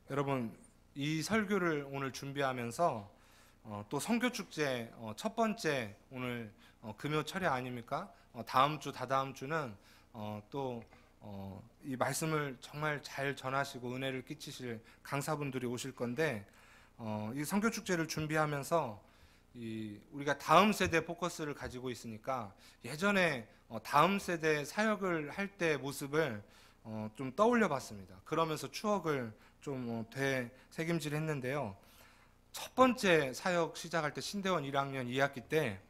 여러분 이 설교를 오늘 준비하면서 또 선교축제 첫 번째 오늘 금요 철야 아닙니까? 다음 주 다다음 주는 또 이 말씀을 정말 잘 전하시고 은혜를 끼치실 강사분들이 오실 건데 이 선교축제를 준비하면서 우리가 다음 세대 포커스를 가지고 있으니까 예전에 다음 세대 사역을 할 때 모습을 좀 떠올려 봤습니다. 그러면서 추억을 좀 되새김질 했는데요. 첫 번째 사역 시작할 때 신대원 1학년 2학기 때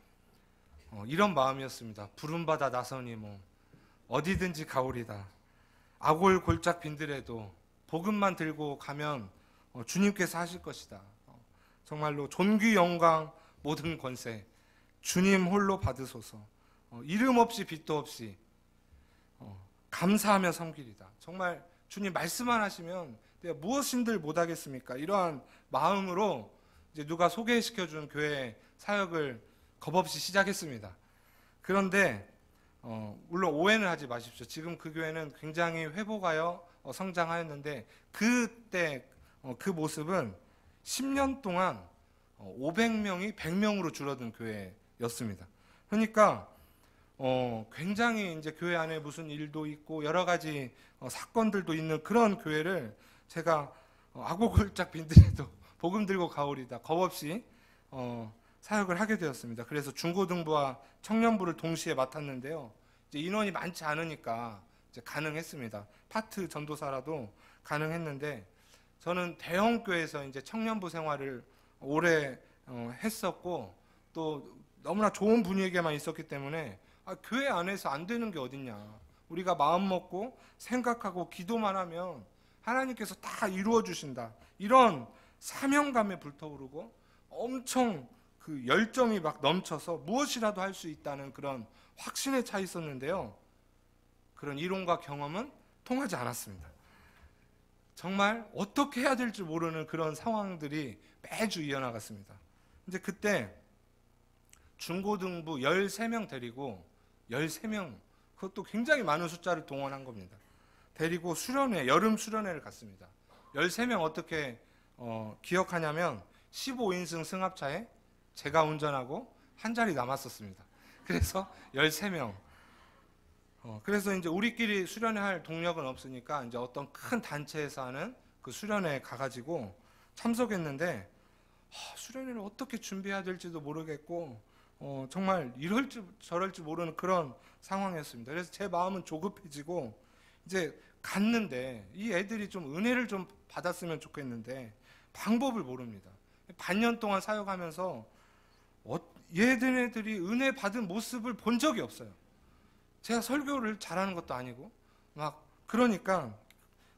이런 마음이었습니다. 부름받아 나서니 어디든지 가오리다. 아골 골짝 빈들에도 복음만 들고 가면 주님께서 하실 것이다. 정말로 존귀 영광 모든 권세 주님 홀로 받으소서. 이름 없이 빚도 없이 감사하며 섬기리다. 정말 주님 말씀만 하시면 내가 무엇인들 못하겠습니까? 이러한 마음으로 이제 누가 소개시켜준 교회 사역을 겁없이 시작했습니다. 그런데 물론 오해는 하지 마십시오. 지금 그 교회는 굉장히 회복하여 성장하였는데 그때 그 모습은 10년 동안 500명이 100명으로 줄어든 교회였습니다. 그러니까 굉장히 이제 교회 안에 무슨 일도 있고 여러 가지 사건들도 있는 그런 교회를 제가 아고골짝 빈들에도 복음 들고 가오리다 겁없이 사역을 하게 되었습니다. 그래서 중고등부와 청년부를 동시에 맡았는데요. 이제 인원이 많지 않으니까 이제 가능했습니다. 파트 전도사라도 가능했는데 저는 대형 교회에서 이제 청년부 생활을 오래 했었고 또 너무나 좋은 분위기에만 있었기 때문에 교회 안에서 안 되는 게 어딨냐. 우리가 마음 먹고 생각하고 기도만 하면 하나님께서 다 이루어 주신다. 이런 사명감에 불타오르고 엄청 그 열정이 막 넘쳐서 무엇이라도 할 수 있다는 그런 확신에 차 있었는데요. 그런 이론과 경험은 통하지 않았습니다. 정말 어떻게 해야 될지 모르는 그런 상황들이 매주 이어나갔습니다. 이제 그때 중고등부 13명 데리고 13명, 그것도 굉장히 많은 숫자를 동원한 겁니다. 데리고 수련회, 여름 수련회를 갔습니다. 13명 어떻게 기억하냐면 15인승 승합차에 제가 운전하고 한 자리 남았었습니다. 그래서 13명. 그래서 이제 우리끼리 수련회 할 동력은 없으니까 이제 어떤 큰 단체에서 하는 그 수련회에 가가지고 참석했는데 수련회를 어떻게 준비해야 될지도 모르겠고 정말 이럴지 저럴지 모르는 그런 상황이었습니다. 그래서 제 마음은 조급해지고 이제 갔는데 이 애들이 좀 은혜를 좀 받았으면 좋겠는데 방법을 모릅니다. 반년 동안 사역하면서 얘네들이 은혜 받은 모습을 본 적이 없어요. 제가 설교를 잘하는 것도 아니고 막 그러니까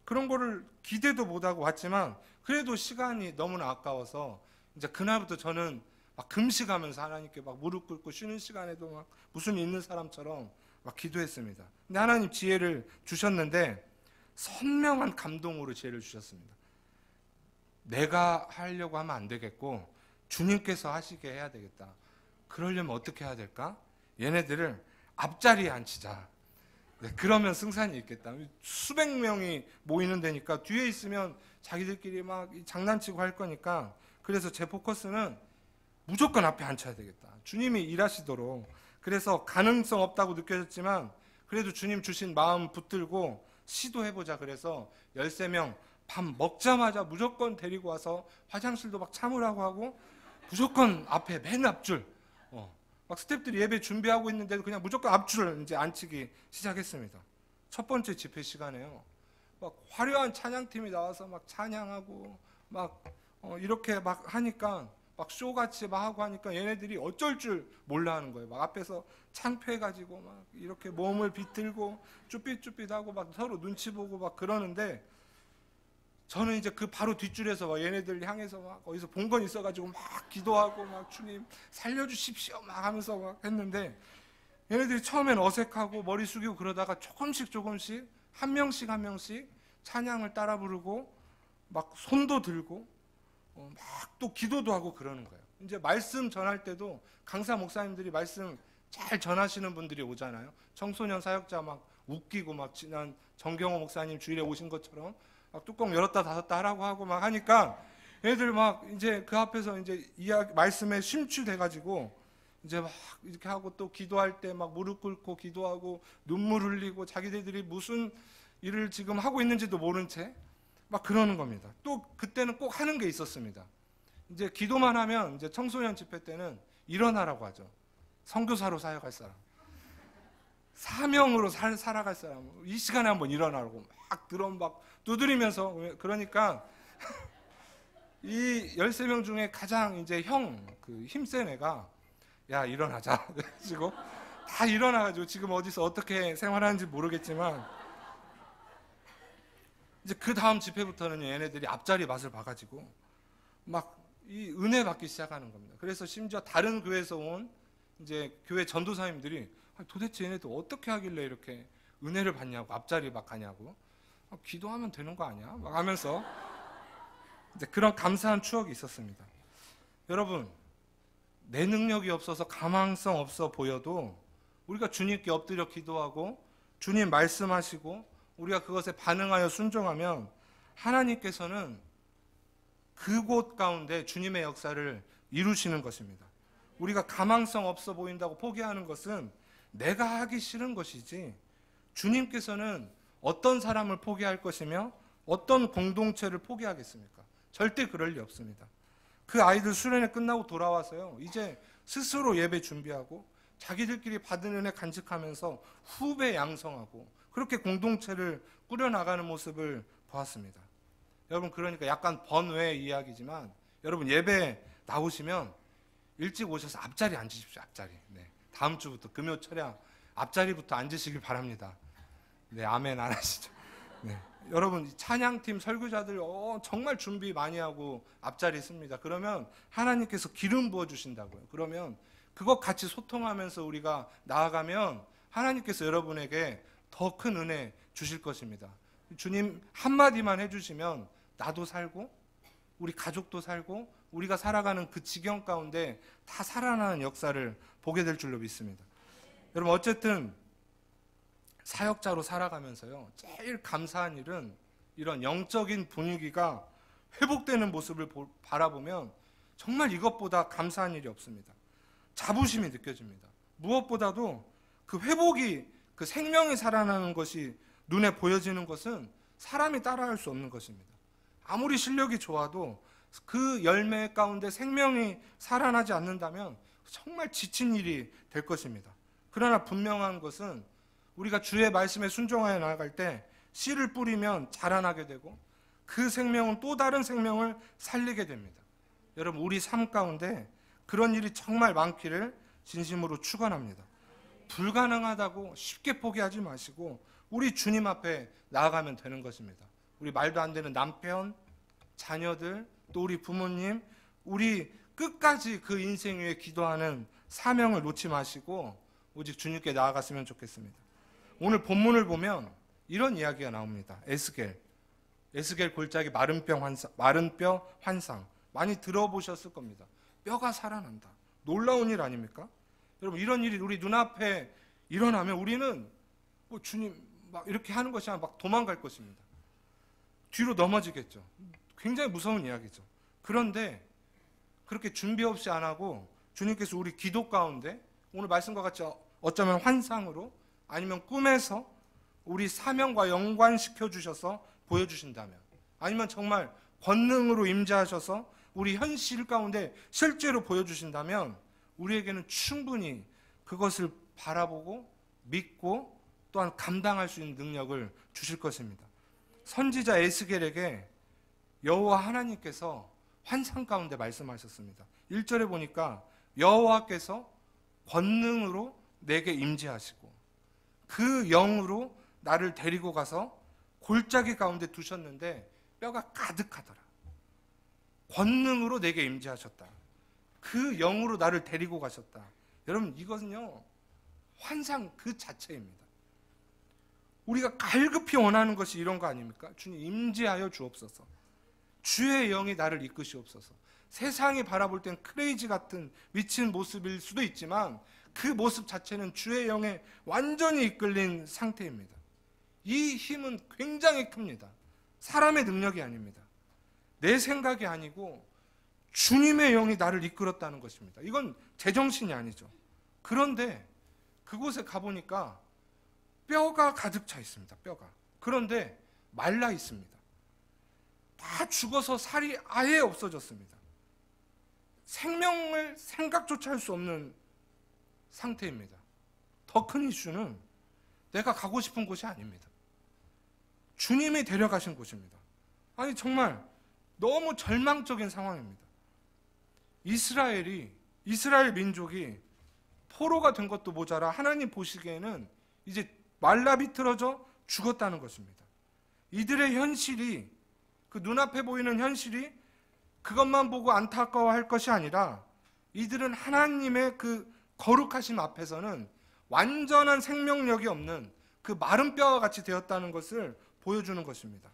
그런 거를 기대도 못하고 왔지만 그래도 시간이 너무나 아까워서 이제 그날부터 저는 막 금식하면서 하나님께 막 무릎 꿇고 쉬는 시간에도 막 무슨 있는 사람처럼 막 기도했습니다. 근데 하나님 지혜를 주셨는데 선명한 감동으로 지혜를 주셨습니다. 내가 하려고 하면 안 되겠고 주님께서 하시게 해야 되겠다. 그러려면 어떻게 해야 될까? 얘네들을 앞자리에 앉히자. 네, 그러면 승산이 있겠다. 수백 명이 모이는 데니까 뒤에 있으면 자기들끼리 막 장난치고 할 거니까 그래서 제 포커스는 무조건 앞에 앉혀야 되겠다. 주님이 일하시도록. 그래서 가능성 없다고 느껴졌지만 그래도 주님 주신 마음 붙들고 시도해보자. 그래서 13명 밥 먹자마자 무조건 데리고 와서 화장실도 막 참으라고 하고 무조건 앞에 맨 앞줄 막 스태프들이 예배 준비하고 있는데도 그냥 무조건 앞줄을 이제 앉히기 시작했습니다. 첫 번째 집회 시간에요. 막 화려한 찬양팀이 나와서 막 찬양하고 막 이렇게 막 하니까 막 쇼같이 막 하고 하니까 얘네들이 어쩔 줄 몰라 하는 거예요. 막 앞에서 창피해가지고 막 이렇게 몸을 비틀고 쭈삣쭈삣하고 막 서로 눈치 보고 막 그러는데 저는 이제 그 바로 뒷줄에서 막 얘네들 향해서 막 어디서 본 건 있어가지고 막 기도하고 막 주님 살려주십시오 막 하면서 막 했는데 얘네들이 처음엔 어색하고 머리 숙이고 그러다가 조금씩 한 명씩 찬양을 따라 부르고 막 손도 들고 막 또 기도도 하고 그러는 거예요. 이제 말씀 전할 때도 강사 목사님들이 말씀 잘 전하시는 분들이 오잖아요. 청소년 사역자 막 웃기고 막 지난 정경호 목사님 주일에 오신 것처럼 막 뚜껑 열었다 닫았다 하라고 하고 막 하니까 애들 막 이제 그 앞에서 이제 이야기 말씀에 심취돼 가지고 이제 막 이렇게 하고 또 기도할 때 막 무릎 꿇고 기도하고 눈물 흘리고 자기들이 무슨 일을 지금 하고 있는지도 모른 채 막 그러는 겁니다. 또 그때는 꼭 하는 게 있었습니다. 이제 기도만 하면 이제 청소년 집회 때는 일어나라고 하죠. 선교사로 사역할 사람, 사명으로 살아갈 사람, 이 시간에 한번 일어나라고 막 드럼 막 두드리면서. 그러니까 이 13명 중에 가장 이제 그 힘센 애가 야 일어나자 그래가지고 다 일어나가지고 지금 어디서 어떻게 생활하는지 모르겠지만 이제 그 다음 집회부터는 얘네들이 앞자리 맛을 봐가지고 막 이 은혜 받기 시작하는 겁니다. 그래서 심지어 다른 교회에서 온 이제 교회 전도사님들이 도대체 얘네들 어떻게 하길래 이렇게 은혜를 받냐고 앞자리 막 가냐고 기도하면 되는 거 아니야? 막 하면서 이제 그런 감사한 추억이 있었습니다. 여러분, 내 능력이 없어서 가망성 없어 보여도 우리가 주님께 엎드려 기도하고 주님 말씀하시고 우리가 그것에 반응하여 순종하면 하나님께서는 그곳 가운데 주님의 역사를 이루시는 것입니다. 우리가 가망성 없어 보인다고 포기하는 것은 내가 하기 싫은 것이지 주님께서는 어떤 사람을 포기할 것이며 어떤 공동체를 포기하겠습니까? 절대 그럴 리 없습니다. 그 아이들 수련회 끝나고 돌아와서요, 이제 스스로 예배 준비하고 자기들끼리 받은 은혜 간직하면서 후배 양성하고 그렇게 공동체를 꾸려나가는 모습을 보았습니다. 여러분, 그러니까 약간 번외의 이야기지만 여러분 예배 나오시면 일찍 오셔서 앞자리 앉으십시오. 앞자리. 네. 다음 주부터 금요 철야 앞자리부터 앉으시길 바랍니다. 네, 아멘 안 하시죠? 네. 여러분 찬양팀 설교자들 정말 준비 많이 하고 앞자리 씁니다. 그러면 하나님께서 기름 부어 주신다고요. 그러면 그것 같이 소통하면서 우리가 나아가면 하나님께서 여러분에게 더 큰 은혜 주실 것입니다. 주님 한마디만 해주시면 나도 살고 우리 가족도 살고 우리가 살아가는 그 지경 가운데 다 살아나는 역사를 보게 될 줄로 믿습니다. 여러분, 어쨌든 사역자로 살아가면서요, 제일 감사한 일은 이런 영적인 분위기가 회복되는 모습을 바라보면 정말 이것보다 감사한 일이 없습니다. 자부심이 느껴집니다. 무엇보다도 그 회복이, 그 생명이 살아나는 것이 눈에 보여지는 것은 사람이 따라할 수 없는 것입니다. 아무리 실력이 좋아도 그 열매 가운데 생명이 살아나지 않는다면 정말 지친 일이 될 것입니다. 그러나 분명한 것은 우리가 주의 말씀에 순종하여 나아갈 때 씨를 뿌리면 자라나게 되고 그 생명은 또 다른 생명을 살리게 됩니다. 여러분, 우리 삶 가운데 그런 일이 정말 많기를 진심으로 축원합니다. 불가능하다고 쉽게 포기하지 마시고 우리 주님 앞에 나아가면 되는 것입니다. 우리 말도 안 되는 남편, 자녀들, 또 우리 부모님, 우리 끝까지 그 인생 위에 기도하는 사명을 놓지 마시고 오직 주님께 나아갔으면 좋겠습니다. 오늘 본문을 보면 이런 이야기가 나옵니다. 에스겔 골짜기 마른 뼈 환상 많이 들어보셨을 겁니다. 뼈가 살아난다. 놀라운 일 아닙니까? 여러분, 이런 일이 우리 눈앞에 일어나면 우리는 주님 막 이렇게 하는 것이 아니라 막 도망갈 것입니다. 뒤로 넘어지겠죠. 굉장히 무서운 이야기죠. 그런데 그렇게 준비 없이 안 하고 주님께서 우리 기도 가운데 오늘 말씀과 같이 어쩌면 환상으로 아니면 꿈에서 우리 사명과 연관시켜 주셔서 보여주신다면, 아니면 정말 권능으로 임재하셔서 우리 현실 가운데 실제로 보여주신다면 우리에게는 충분히 그것을 바라보고 믿고 또한 감당할 수 있는 능력을 주실 것입니다. 선지자 에스겔에게 여호와 하나님께서 환상 가운데 말씀하셨습니다. 1절에 보니까 여호와께서 권능으로 내게 임재하시고 그 영으로 나를 데리고 가서 골짜기 가운데 두셨는데 뼈가 가득하더라. 권능으로 내게 임재하셨다. 그 영으로 나를 데리고 가셨다. 여러분, 이것은요 환상 그 자체입니다. 우리가 갈급히 원하는 것이 이런 거 아닙니까? 주님 임재하여 주옵소서. 주의 영이 나를 이끄시옵소서. 세상이 바라볼 땐 크레이지 같은 미친 모습일 수도 있지만 그 모습 자체는 주의 영에 완전히 이끌린 상태입니다. 이 힘은 굉장히 큽니다. 사람의 능력이 아닙니다. 내 생각이 아니고 주님의 영이 나를 이끌었다는 것입니다. 이건 제정신이 아니죠. 그런데 그곳에 가보니까 뼈가 가득 차 있습니다. 뼈가. 그런데 말라 있습니다. 다 죽어서 살이 아예 없어졌습니다. 생명을 생각조차 할 수 없는 상태입니다. 더 큰 이슈는 내가 가고 싶은 곳이 아닙니다. 주님이 데려가신 곳입니다. 아니 정말 너무 절망적인 상황입니다. 이스라엘 민족이 포로가 된 것도 모자라 하나님 보시기에는 이제 말라 비틀어져 죽었다는 것입니다. 이들의 현실이, 그 눈앞에 보이는 현실이 그것만 보고 안타까워할 것이 아니라 이들은 하나님의 그 거룩하심 앞에서는 완전한 생명력이 없는 그 마른 뼈와 같이 되었다는 것을 보여주는 것입니다.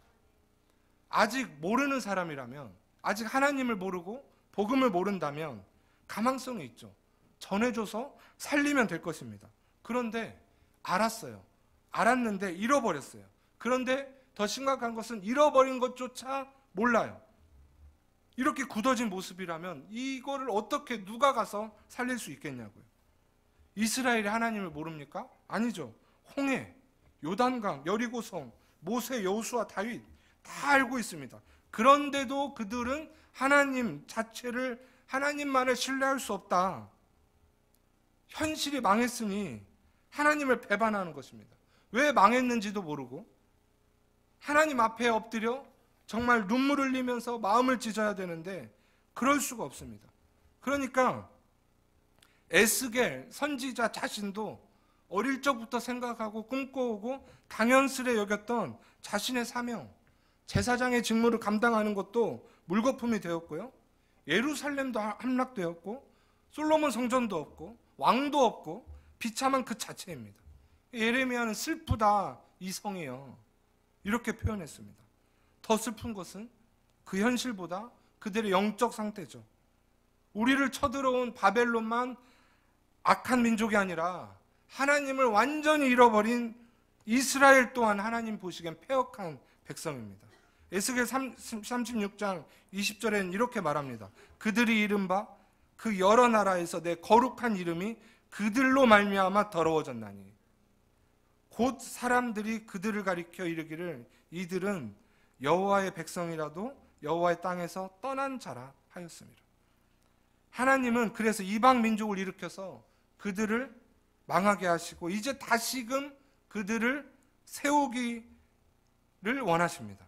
아직 모르는 사람이라면, 아직 하나님을 모르고 복음을 모른다면 가망성이 있죠. 전해줘서 살리면 될 것입니다. 그런데 알았는데 잃어버렸어요. 그런데 더 심각한 것은 잃어버린 것조차 몰라요. 이렇게 굳어진 모습이라면 이거를 어떻게 누가 가서 살릴 수 있겠냐고요. 이스라엘이 하나님을 모릅니까? 아니죠. 홍해, 요단강, 여리고성, 모세, 여호수아, 다윗 다 알고 있습니다. 그런데도 그들은 하나님 자체를, 하나님만을 신뢰할 수 없다. 현실이 망했으니 하나님을 배반하는 것입니다. 왜 망했는지도 모르고 하나님 앞에 엎드려 정말 눈물 흘리면서 마음을 찢어야 되는데 그럴 수가 없습니다. 그러니까 에스겔 선지자 자신도 어릴 적부터 생각하고 꿈꿔오고 당연스레 여겼던 자신의 사명, 제사장의 직무를 감당하는 것도 물거품이 되었고요. 예루살렘도 함락되었고 솔로몬 성전도 없고 왕도 없고 비참한 그 자체입니다. 예레미야는 슬프다 이성이요, 이렇게 표현했습니다. 더 슬픈 것은 그 현실보다 그들의 영적 상태죠. 우리를 쳐들어온 바벨론만 악한 민족이 아니라 하나님을 완전히 잃어버린 이스라엘 또한 하나님 보시기엔 패역한 백성입니다. 에스겔 36장 20절에는 이렇게 말합니다. 그들이 이른 바 그 여러 나라에서 내 거룩한 이름이 그들로 말미암아 더러워졌나니 곧 사람들이 그들을 가리켜 이르기를 이들은 여호와의 백성이라도 여호와의 땅에서 떠난 자라 하였습니다. 하나님은 그래서 이방 민족을 일으켜서 그들을 망하게 하시고 이제 다시금 그들을 세우기를 원하십니다.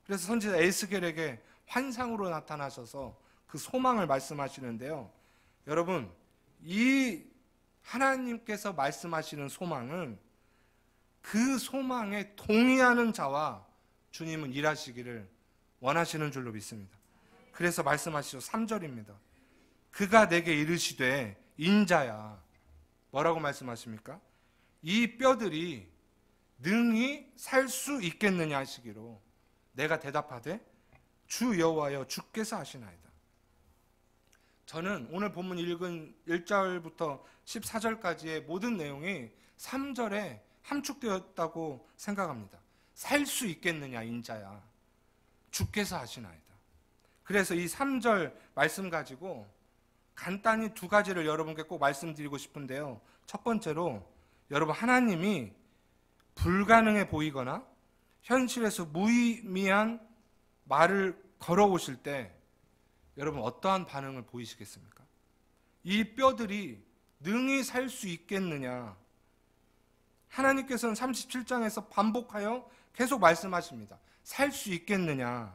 그래서 선지자 에스겔에게 환상으로 나타나셔서 그 소망을 말씀하시는데요. 여러분, 이 하나님께서 말씀하시는 소망은 그 소망에 동의하는 자와 주님은 일하시기를 원하시는 줄로 믿습니다. 그래서 말씀하시죠. 3절입니다. 그가 내게 이르시되 인자야, 뭐라고 말씀하십니까? 이 뼈들이 능히 살 수 있겠느냐 하시기로 내가 대답하되 주 여호와여 주께서 하시나이다. 저는 오늘 본문 읽은 1절부터 14절까지의 모든 내용이 3절에 함축되었다고 생각합니다. 살 수 있겠느냐 인자야, 주께서 하시나이다. 그래서 이 3절 말씀 가지고 간단히 두 가지를 여러분께 꼭 말씀드리고 싶은데요. 첫 번째로, 여러분, 하나님이 불가능해 보이거나 현실에서 무의미한 말을 걸어오실 때 여러분 어떠한 반응을 보이시겠습니까? 이 뼈들이 능히 살 수 있겠느냐? 하나님께서는 37장에서 반복하여 계속 말씀하십니다. 살 수 있겠느냐?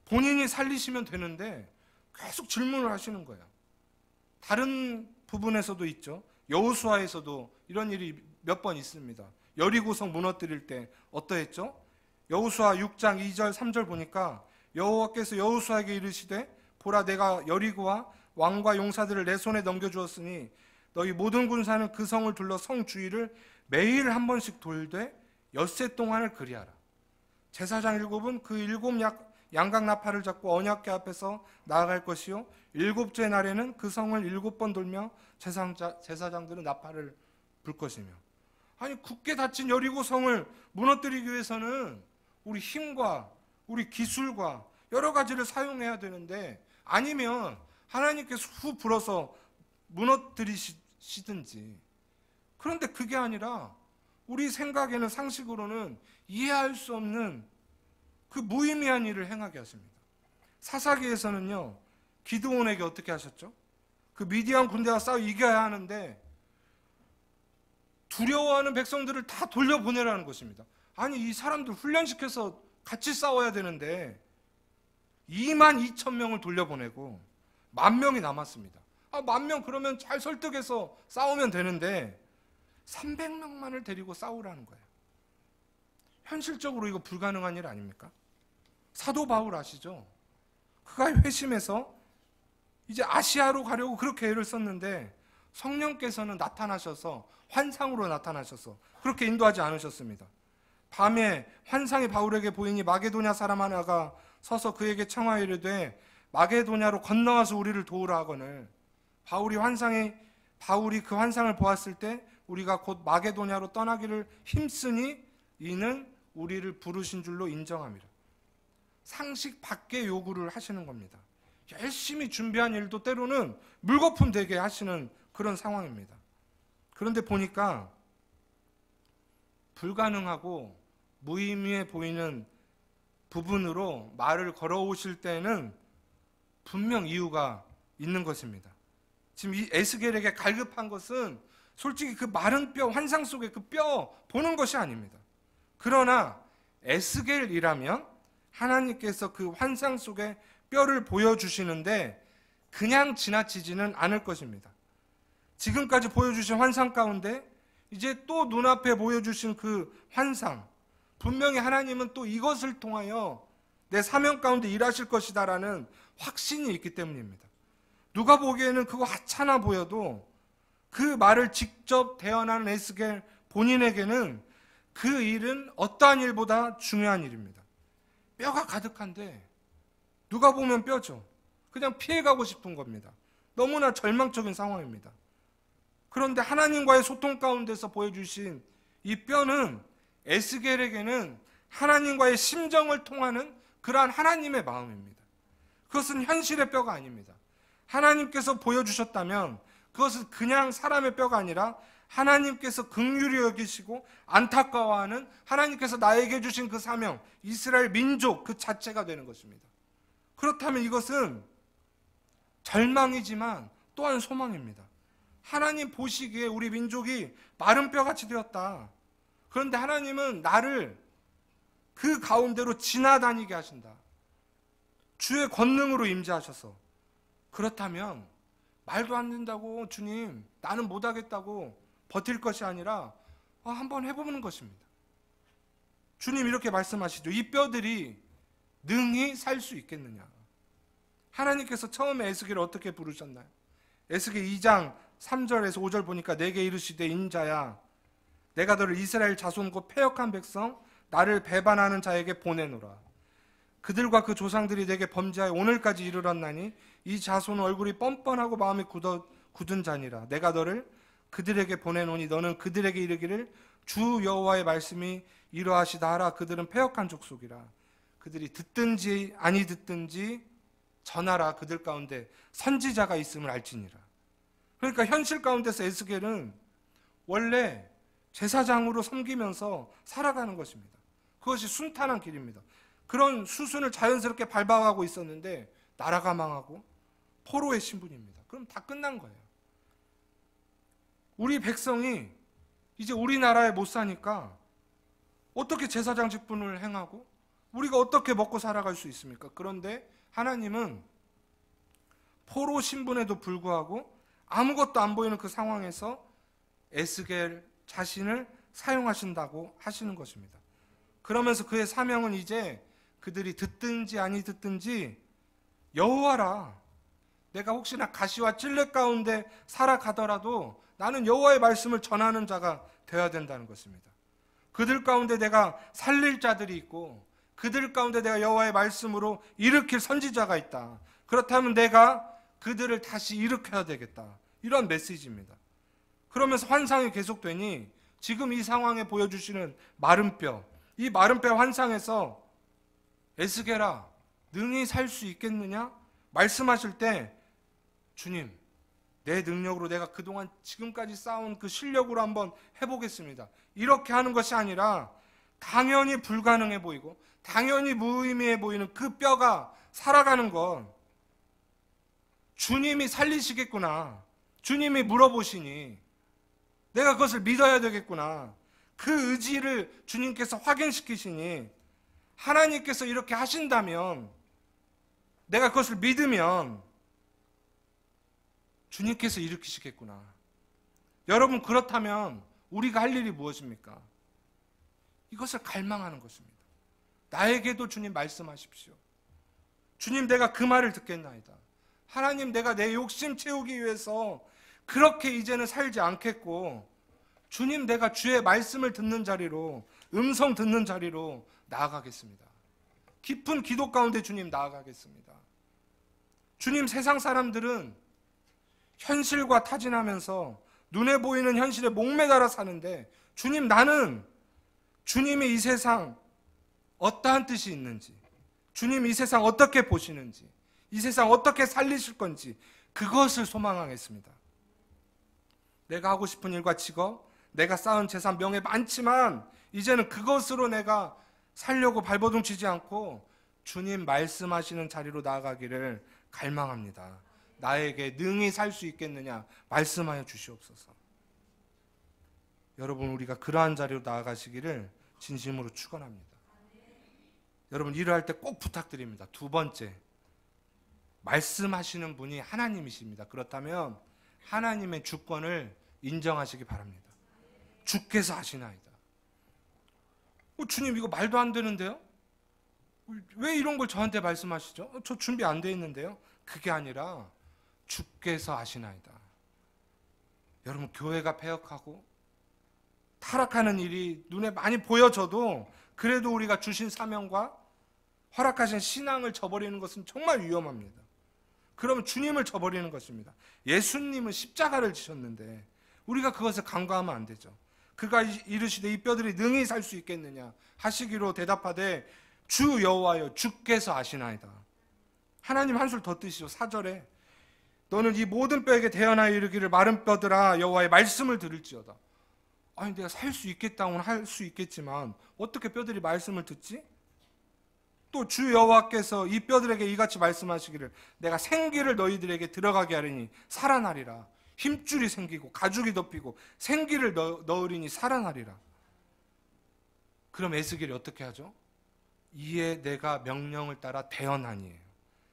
본인이 살리시면 되는데 계속 질문을 하시는 거예요. 다른 부분에서도 있죠. 여호수아에서도 이런 일이 몇 번 있습니다. 여리고성 무너뜨릴 때 어떠했죠? 여호수아 6장 2절 3절 보니까 여호와께서 여호수아에게 이르시되 보라 내가 여리고와 왕과 용사들을 내 손에 넘겨주었으니 너희 모든 군사는 그 성을 둘러 성 주위를 매일 한 번씩 돌되 엿새 동안을 그리하라. 제사장 7은 그 7 양각 나팔을 잡고 언약궤 앞에서 나아갈 것이요 7째 날에는 그 성을 7번 돌며 제사장들은 나팔을 불 것이며. 아니 굳게 닫힌 여리고 성을 무너뜨리기 위해서는 우리 힘과 우리 기술과 여러 가지를 사용해야 되는데, 아니면 하나님께서 후 불어서 무너뜨리시든지. 그런데 그게 아니라 우리 생각에는, 상식으로는 이해할 수 없는 그 무의미한 일을 행하게 하십니다. 사사기에서는요, 기드온에게 어떻게 하셨죠? 그 미디안 군대와 싸워 이겨야 하는데 두려워하는 백성들을 다 돌려보내라는 것입니다. 아니, 이 사람들 훈련시켜서 같이 싸워야 되는데 22,000명을 돌려보내고 10,000명이 남았습니다. 10,000명 그러면 잘 설득해서 싸우면 되는데 300명만을 데리고 싸우라는 거예요. 현실적으로 이거 불가능한 일 아닙니까? 사도 바울 아시죠? 그가 회심해서 이제 아시아로 가려고 그렇게 애를 썼는데 성령께서는 나타나셔서, 환상으로 나타나셔서 그렇게 인도하지 않으셨습니다. 밤에 환상이 바울에게 보이니 마게도냐 사람 하나가 서서 그에게 청하여 이르되 마게도냐로 건너와서 우리를 도우라 하거늘, 바울이 그 환상을 보았을 때 우리가 곧 마게도냐로 떠나기를 힘쓰니 이는 우리를 부르신 줄로 인정함이라. 상식 밖의 요구를 하시는 겁니다. 열심히 준비한 일도 때로는 물거품 되게 하시는 그런 상황입니다. 그런데 보니까 불가능하고 무의미해 보이는 부분으로 말을 걸어오실 때는 분명 이유가 있는 것입니다. 지금 이 에스겔에게 갈급한 것은 솔직히 그 마른 뼈, 환상 속의 그 뼈 보는 것이 아닙니다. 그러나 에스겔이라면 하나님께서 그 환상 속의 뼈를 보여주시는데 그냥 지나치지는 않을 것입니다. 지금까지 보여주신 환상 가운데 이제 또 눈앞에 보여주신 그 환상, 분명히 하나님은 또 이것을 통하여 내 사명 가운데 일하실 것이다라는 확신이 있기 때문입니다. 누가 보기에는 그거 하찮아 보여도 그 말을 직접 대언하는 에스겔 본인에게는 그 일은 어떠한 일보다 중요한 일입니다. 뼈가 가득한데 누가 보면 뼈죠. 그냥 피해가고 싶은 겁니다. 너무나 절망적인 상황입니다. 그런데 하나님과의 소통 가운데서 보여주신 이 뼈는 에스겔에게는 하나님과의 심정을 통하는 그러한 하나님의 마음입니다. 그것은 현실의 뼈가 아닙니다. 하나님께서 보여주셨다면 그것은 그냥 사람의 뼈가 아니라 하나님께서 긍휼히 여기시고 안타까워하는, 하나님께서 나에게 주신 그 사명, 이스라엘 민족 그 자체가 되는 것입니다. 그렇다면 이것은 절망이지만 또한 소망입니다. 하나님 보시기에 우리 민족이 마른 뼈같이 되었다. 그런데 하나님은 나를 그 가운데로 지나다니게 하신다. 주의 권능으로 임재하셔서. 그렇다면 말도 안 된다고, 주님 나는 못하겠다고 버틸 것이 아니라 한번 해보는 것입니다. 주님 이렇게 말씀하시죠. 이 뼈들이 능히 살 수 있겠느냐. 하나님께서 처음에 에스겔을 어떻게 부르셨나요? 에스겔 2장 3절에서 5절 보니까 내게 이르시되 인자야, 내가 너를 이스라엘 자손 곧 패역한 백성 나를 배반하는 자에게 보내노라. 그들과 그 조상들이 내게 범죄하여 오늘까지 이르렀나니 이 자손은 얼굴이 뻔뻔하고 마음이 굳은 자니라. 내가 너를 그들에게 보내노니 너는 그들에게 이르기를 주 여호와의 말씀이 이러하시다 하라. 그들은 패역한 족속이라. 그들이 듣든지 아니 듣든지 전하라. 그들 가운데 선지자가 있음을 알지니라. 그러니까 현실 가운데서 에스겔은 원래 제사장으로 섬기면서 살아가는 것입니다. 그것이 순탄한 길입니다. 그런 수순을 자연스럽게 밟아가고 있었는데 나라가 망하고 포로의 신분입니다. 그럼 다 끝난 거예요. 우리 백성이 이제 우리나라에 못 사니까 어떻게 제사장 직분을 행하고 우리가 어떻게 먹고 살아갈 수 있습니까? 그런데 하나님은 포로 신분에도 불구하고 아무것도 안 보이는 그 상황에서 에스겔 자신을 사용하신다고 하시는 것입니다. 그러면서 그의 사명은 이제 그들이 듣든지 아니 듣든지 여호와라. 내가 혹시나 가시와 찔레 가운데 살아가더라도 나는 여호와의 말씀을 전하는 자가 되어야 된다는 것입니다. 그들 가운데 내가 살릴 자들이 있고 그들 가운데 내가 여호와의 말씀으로 일으킬 선지자가 있다. 그렇다면 내가 그들을 다시 일으켜야 되겠다. 이런 메시지입니다. 그러면서 환상이 계속되니 지금 이 상황에 보여주시는 마른 뼈, 이 마른 뼈 환상에서 에스겔아 능히 살 수 있겠느냐 말씀하실 때 주님 내 능력으로 내가 그동안 지금까지 쌓아온 그 실력으로 한번 해보겠습니다. 이렇게 하는 것이 아니라 당연히 불가능해 보이고 당연히 무의미해 보이는 그 뼈가 살아가는 건 주님이 살리시겠구나. 주님이 물어보시니 내가 그것을 믿어야 되겠구나. 그 의지를 주님께서 확인시키시니 하나님께서 이렇게 하신다면 내가 그것을 믿으면 주님께서 일으키시겠구나. 여러분 그렇다면 우리가 할 일이 무엇입니까? 이것을 갈망하는 것입니다. 나에게도 주님 말씀하십시오. 주님 내가 그 말을 듣겠나이다. 하나님 내가 내 욕심 채우기 위해서 그렇게 이제는 살지 않겠고 주님 내가 주의 말씀을 듣는 자리로 음성 듣는 자리로 나아가겠습니다. 깊은 기도 가운데 주님 나아가겠습니다. 주님 세상 사람들은 현실과 타진하면서 눈에 보이는 현실에 목매달아 사는데 주님 나는 주님이 이 세상 어떠한 뜻이 있는지 주님 이 세상 어떻게 보시는지 이 세상 어떻게 살리실 건지 그것을 소망하겠습니다. 내가 하고 싶은 일과 직업 내가 쌓은 재산 명예 많지만 이제는 그것으로 내가 살려고 발버둥 치지 않고 주님 말씀하시는 자리로 나아가기를 갈망합니다. 나에게 능히 살 수 있겠느냐 말씀하여 주시옵소서. 여러분 우리가 그러한 자리로 나아가시기를 진심으로 축원합니다. 여러분 일을 할 때 꼭 부탁드립니다. 두 번째 말씀하시는 분이 하나님이십니다. 그렇다면 하나님의 주권을 인정하시기 바랍니다. 주께서 하시나이다. 주님 이거 말도 안 되는데요? 왜 이런 걸 저한테 말씀하시죠? 저 준비 안 돼 있는데요? 그게 아니라 주께서 하시나이다. 여러분 교회가 폐역하고 타락하는 일이 눈에 많이 보여져도 그래도 우리가 주신 사명과 허락하신 신앙을 저버리는 것은 정말 위험합니다. 그러면 주님을 저버리는 것입니다. 예수님은 십자가를 지셨는데 우리가 그것을 간과하면 안 되죠. 그가 이르시되 이 뼈들이 능히 살 수 있겠느냐 하시기로 대답하되 주 여호와여 주께서 아시나이다. 하나님 한술 더 뜨시죠. 4절에 너는 이 모든 뼈에게 대언하여 이르기를 마른 뼈들아 여호와의 말씀을 들을지어다. 아니 내가 살 수 있겠다고는 할 수 있겠지만 어떻게 뼈들이 말씀을 듣지? 또 주 여호와께서 이 뼈들에게 이같이 말씀하시기를 내가 생기를 너희들에게 들어가게 하리니 살아나리라. 힘줄이 생기고 가죽이 덮이고 생기를 넣으리니 살아나리라. 그럼 에스겔이 어떻게 하죠? 이에 내가 명령을 따라 대언하니에요.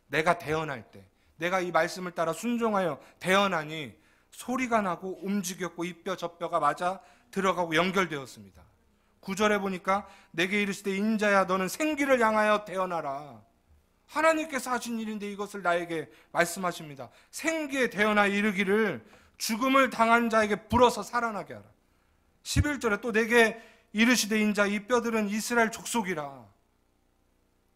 내가 대언할 때 내가 이 말씀을 따라 순종하여 대언하니 소리가 나고 움직였고 이 뼈 저 뼈가 맞아 들어가고 연결되었습니다. 9절에 보니까 내게 이르시되 인자야 너는 생기를 향하여 대언하라. 하나님께서 하신 일인데 이것을 나에게 말씀하십니다. 생기에 대언하여 이르기를 죽음을 당한 자에게 불어서 살아나게 하라. 11절에 또 내게 이르시되 인자 이 뼈들은 이스라엘 족속이라.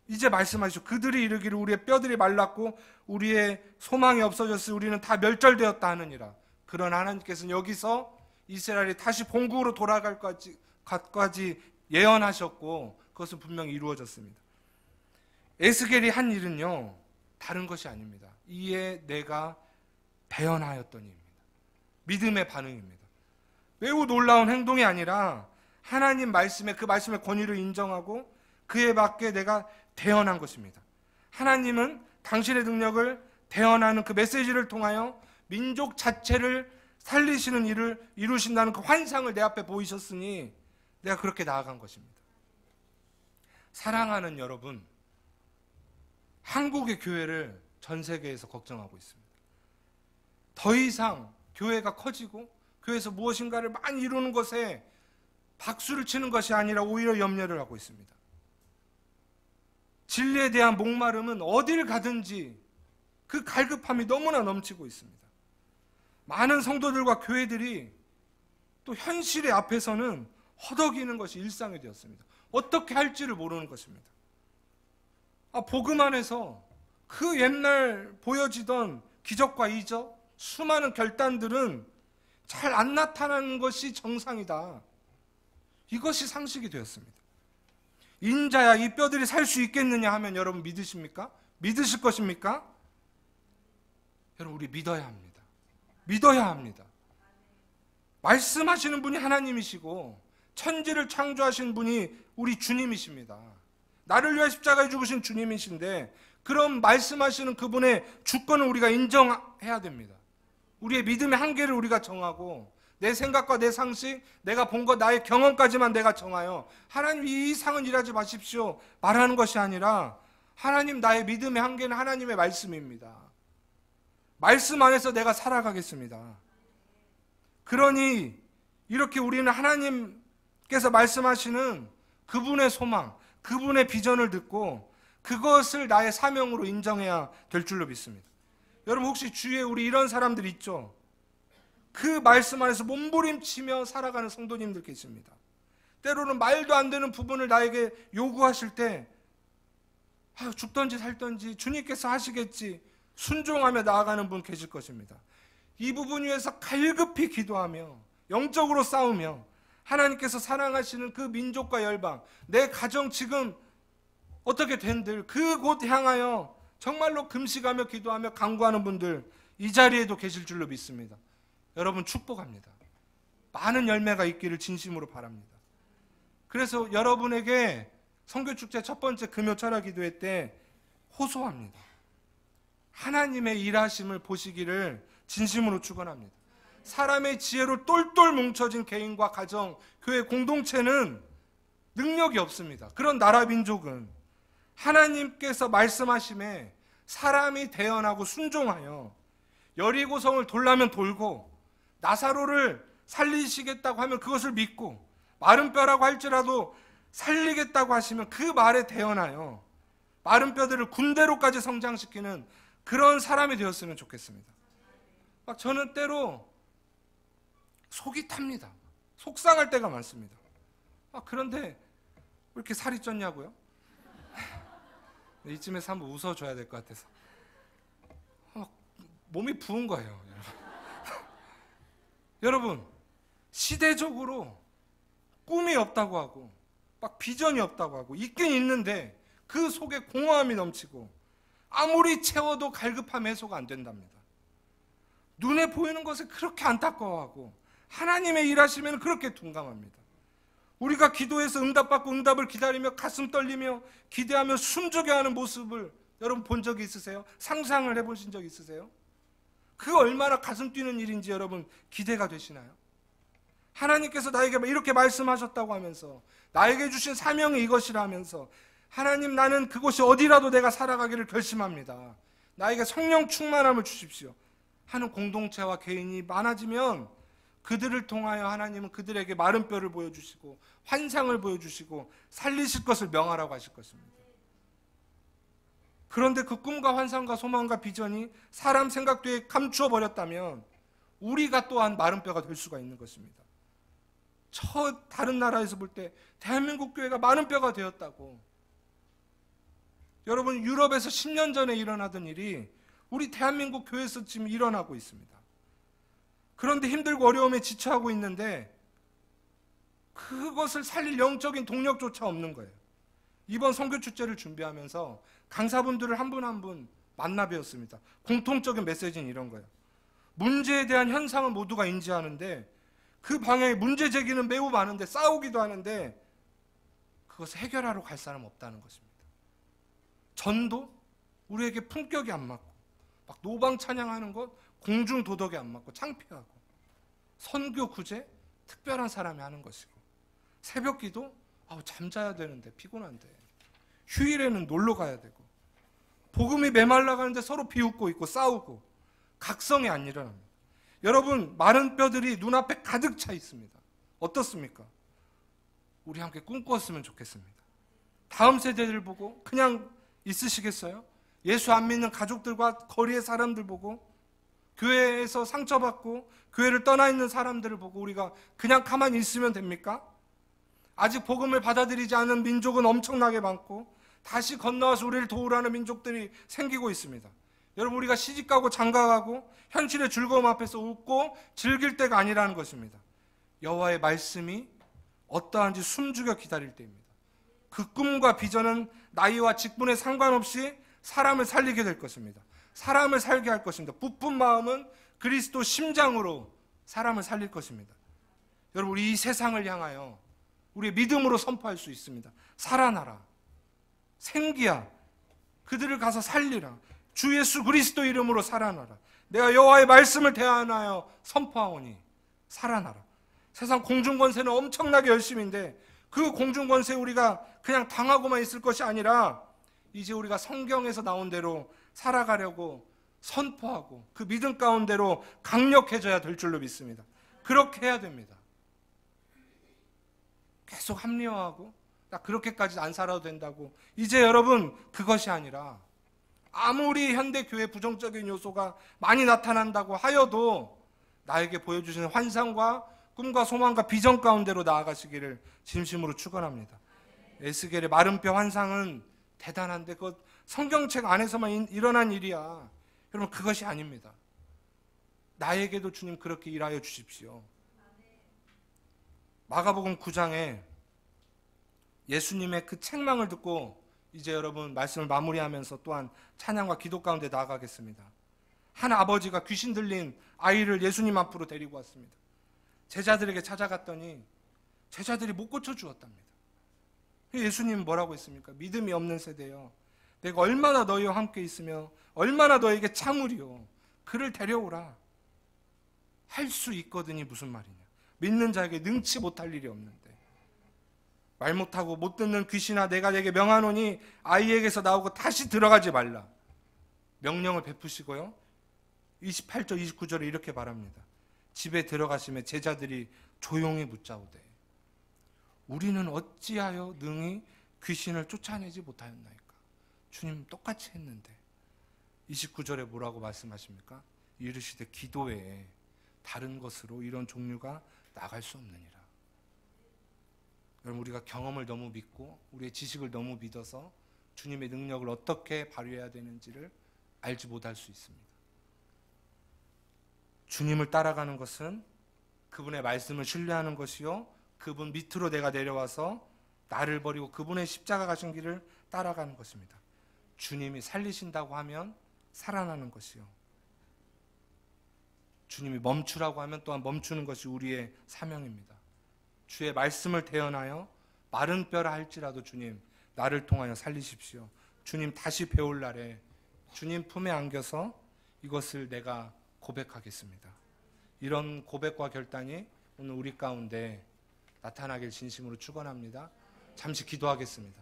이제 말씀하시죠. 그들이 이르기를 우리의 뼈들이 말랐고 우리의 소망이 없어졌으니 우리는 다 멸절되었다 하느니라. 그러나 하나님께서는 여기서 이스라엘이 다시 본국으로 돌아갈 것까지 예언하셨고 그것은 분명히 이루어졌습니다. 에스겔이 한 일은요 다른 것이 아닙니다. 이에 내가 대언하였더니입니다. 믿음의 반응입니다. 매우 놀라운 행동이 아니라 하나님 말씀에 그 말씀의 권위를 인정하고 그에 맞게 내가 대언한 것입니다. 하나님은 당신의 능력을 대언하는 그 메시지를 통하여 민족 자체를 살리시는 일을 이루신다는 그 환상을 내 앞에 보이셨으니 내가 그렇게 나아간 것입니다. 사랑하는 여러분, 한국의 교회를 전 세계에서 걱정하고 있습니다. 더 이상 교회가 커지고 교회에서 무엇인가를 많이 이루는 것에 박수를 치는 것이 아니라 오히려 염려를 하고 있습니다. 진리에 대한 목마름은 어딜 가든지 그 갈급함이 너무나 넘치고 있습니다. 많은 성도들과 교회들이 또 현실의 앞에서는 허덕이는 것이 일상이 되었습니다. 어떻게 할지를 모르는 것입니다. 복음 안에서 그 옛날 보여지던 기적과 이적, 수많은 결단들은 잘 안 나타나는 것이 정상이다. 이것이 상식이 되었습니다. 인자야 이 뼈들이 살 수 있겠느냐 하면 여러분 믿으십니까? 믿으실 것입니까? 여러분 우리 믿어야 합니다. 믿어야 합니다. 말씀하시는 분이 하나님이시고 천지를 창조하신 분이 우리 주님이십니다. 나를 위해 십자가에 죽으신 주님이신데 그럼 말씀하시는 그분의 주권을 우리가 인정해야 됩니다. 우리의 믿음의 한계를 우리가 정하고 내 생각과 내 상식, 내가 본 것, 나의 경험까지만 내가 정하여 하나님 이 이상은 일하지 마십시오 말하는 것이 아니라 하나님 나의 믿음의 한계는 하나님의 말씀입니다. 말씀 안에서 내가 살아가겠습니다. 그러니 이렇게 우리는 하나님께서 말씀하시는 그분의 소망, 그분의 비전을 듣고 그것을 나의 사명으로 인정해야 될 줄로 믿습니다. 여러분 혹시 주위에 우리 이런 사람들 있죠? 그 말씀 안에서 몸부림치며 살아가는 성도님들 계십니다. 때로는 말도 안 되는 부분을 나에게 요구하실 때 죽든지 살든지 주님께서 하시겠지 순종하며 나아가는 분 계실 것입니다. 이 부분 위해서 갈급히 기도하며 영적으로 싸우며 하나님께서 사랑하시는 그 민족과 열방, 내 가정 지금 어떻게 된들 그곳 향하여 정말로 금식하며 기도하며 간구하는 분들 이 자리에도 계실 줄로 믿습니다. 여러분 축복합니다. 많은 열매가 있기를 진심으로 바랍니다. 그래서 여러분에게 선교축제 첫 번째 금요철야 기도회 때 호소합니다. 하나님의 일하심을 보시기를 진심으로 축원합니다. 사람의 지혜로 똘똘 뭉쳐진 개인과 가정, 교회 공동체는 능력이 없습니다. 그런 나라 민족은 하나님께서 말씀하심에 사람이 대언하고 순종하여 여리고성을 돌라면 돌고 나사로를 살리시겠다고 하면 그것을 믿고 마른 뼈라고 할지라도 살리겠다고 하시면 그 말에 대언하여 마른 뼈들을 군대로까지 성장시키는 그런 사람이 되었으면 좋겠습니다. 막 저는 때로 속이 탑니다. 속상할 때가 많습니다. 그런데 왜 이렇게 살이 쪘냐고요? 이쯤에서 한번 웃어줘야 될 것 같아서 몸이 부은 거예요. 여러분 시대적으로 꿈이 없다고 하고 막 비전이 없다고 하고 있긴 있는데 그 속에 공허함이 넘치고 아무리 채워도 갈급함 해소가 안 된답니다. 눈에 보이는 것에 그렇게 안타까워하고 하나님의 일하시면 그렇게 둔감합니다. 우리가 기도해서 응답받고 응답을 기다리며 가슴 떨리며 기대하며 숨죽여하는 모습을 여러분 본 적이 있으세요? 상상을 해보신 적 있으세요? 그 얼마나 가슴 뛰는 일인지 여러분 기대가 되시나요? 하나님께서 나에게 이렇게 말씀하셨다고 하면서 나에게 주신 사명이 이것이라 하면서 하나님 나는 그곳이 어디라도 내가 살아가기를 결심합니다. 나에게 성령 충만함을 주십시오 하는 공동체와 개인이 많아지면 그들을 통하여 하나님은 그들에게 마른 뼈를 보여주시고 환상을 보여주시고 살리실 것을 명하라고 하실 것입니다. 그런데 그 꿈과 환상과 소망과 비전이 사람 생각 뒤에 감추어 버렸다면 우리가 또한 마른 뼈가 될 수가 있는 것입니다. 다른 나라에서 볼 때 대한민국 교회가 마른 뼈가 되었다고, 여러분 유럽에서 10년 전에 일어나던 일이 우리 대한민국 교회에서 지금 일어나고 있습니다. 그런데 힘들고 어려움에 지쳐하고 있는데 그것을 살릴 영적인 동력조차 없는 거예요. 이번 선교축제를 준비하면서 강사분들을 한 분 한 분 만나 뵈었습니다. 공통적인 메시지는 이런 거예요. 문제에 대한 현상은 모두가 인지하는데 그 방향에 문제 제기는 매우 많은데 싸우기도 하는데 그것을 해결하러 갈 사람 없다는 것입니다. 전도 우리에게 품격이 안 맞고 막 노방 찬양하는 것 공중 도덕에 안 맞고 창피하고, 선교 구제 특별한 사람이 하는 것이고, 새벽 기도 잠자야 되는데 피곤한데, 휴일에는 놀러 가야 되고, 복음이 메말라가는데 서로 비웃고 있고 싸우고 각성이 안 일어납니다. 여러분 마른 뼈들이 눈앞에 가득 차 있습니다. 어떻습니까? 우리 함께 꿈꾸었으면 좋겠습니다. 다음 세대들 보고 그냥 있으시겠어요? 예수 안 믿는 가족들과 거리의 사람들 보고, 교회에서 상처받고 교회를 떠나 있는 사람들을 보고 우리가 그냥 가만히 있으면 됩니까? 아직 복음을 받아들이지 않은 민족은 엄청나게 많고 다시 건너와서 우리를 도우라는 민족들이 생기고 있습니다. 여러분 우리가 시집가고 장가가고 현실의 즐거움 앞에서 웃고 즐길 때가 아니라는 것입니다. 여호와의 말씀이 어떠한지 숨죽여 기다릴 때입니다. 그 꿈과 비전은 나이와 직분에 상관없이 사람을 살리게 될 것입니다. 사람을 살게 할 것입니다. 부푼 마음은 그리스도 심장으로 사람을 살릴 것입니다. 여러분, 우리 이 세상을 향하여 우리의 믿음으로 선포할 수 있습니다. 살아나라. 생기야. 그들을 가서 살리라. 주 예수 그리스도 이름으로 살아나라. 내가 여호와의 말씀을 대하여 선포하오니 살아나라. 세상 공중권세는 엄청나게 열심인데 그 공중권세 우리가 그냥 당하고만 있을 것이 아니라 이제 우리가 성경에서 나온 대로 살아가려고 선포하고 그 믿음 가운데로 강력해져야 될 줄로 믿습니다. 그렇게 해야 됩니다. 계속 합리화하고 나 그렇게까지 안 살아도 된다고. 이제 여러분, 그것이 아니라 아무리 현대교회 부정적인 요소가 많이 나타난다고 하여도 나에게 보여주시는 환상과 꿈과 소망과 비전 가운데로 나아가시기를 진심으로 축원합니다. 에스겔의 마른 뼈 환상은 대단한데 그것 성경책 안에서만 일어난 일이야. 여러분, 그것이 아닙니다. 나에게도 주님 그렇게 일하여 주십시오. 마가복음 9장에 예수님의 그 책망을 듣고 이제 여러분 말씀을 마무리하면서 또한 찬양과 기도 가운데 나아가겠습니다. 한 아버지가 귀신 들린 아이를 예수님 앞으로 데리고 왔습니다. 제자들에게 찾아갔더니 제자들이 못 고쳐주었답니다. 예수님은 뭐라고 했습니까? 믿음이 없는 세대여, 내가 얼마나 너희와 함께 있으며 얼마나 너에게 참으리요. 그를 데려오라. 할 수 있거든이 무슨 말이냐. 믿는 자에게 능치 못할 일이 없는데. 말 못하고 못 듣는 귀신아, 내가 내게 명하노니 아이에게서 나오고 다시 들어가지 말라. 명령을 베푸시고요. 28절 29절에 이렇게 말합니다. 집에 들어가시면 제자들이 조용히 묻자오되 우리는 어찌하여 능히 귀신을 쫓아내지 못하였나이까. 주님 똑같이 했는데 29절에 뭐라고 말씀하십니까? 이르시되 기도 외에 다른 것으로 이런 종류가 나갈 수 없느니라. 여러분, 우리가 경험을 너무 믿고 우리의 지식을 너무 믿어서 주님의 능력을 어떻게 발휘해야 되는지를 알지 못할 수 있습니다. 주님을 따라가는 것은 그분의 말씀을 신뢰하는 것이요, 그분 밑으로 내가 내려와서 나를 버리고 그분의 십자가 가신 길을 따라가는 것입니다. 주님이 살리신다고 하면 살아나는 것이요, 주님이 멈추라고 하면 또한 멈추는 것이 우리의 사명입니다. 주의 말씀을 대언하여 마른 뼈라 할지라도 주님 나를 통하여 살리십시오. 주님 다시 배울 날에 주님 품에 안겨서 이것을 내가 고백하겠습니다. 이런 고백과 결단이 오늘 우리 가운데 나타나길 진심으로 축원합니다. 잠시 기도하겠습니다.